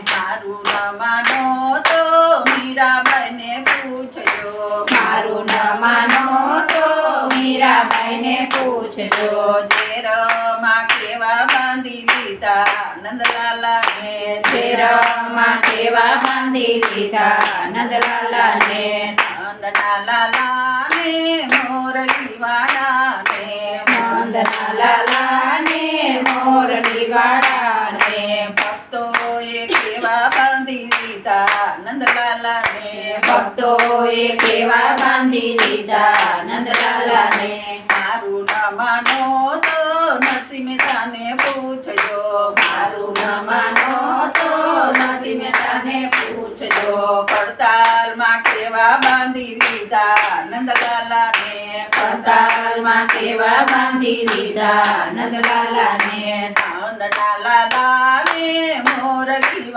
મારું ન માનો તો મીરાબાઈને પૂછજો. મારું ન માનો તો મીરાબાઈને પૂછજો. ઝેરમાં કેવા બાંધી લીધા નંદલાલાને. ઝેરમાં કેવા બાંધી લીધા નંદલાલાને. નંદના લાલાને મોરલીવાળાને. નંદના લાલાને મોરલીવાળાને. ભક્તોએ કેવા બાંધી લીધા નંદલાલાને. ભક્તોએ કેવા બાંધી લીધા નંદલાલાને. મારું ન માનો તો નરસિંહ મહેતાને પૂછજો. મારું ન માનો તો નરસિંહ મહેતાને પૂછજો. કડતાલમાં કેવા બાંધી લીધા નંદલાલાને. કડતાલમાં કેવા બાંધી લીધા નંદલાલાને. નંદના લાલાને મોરલી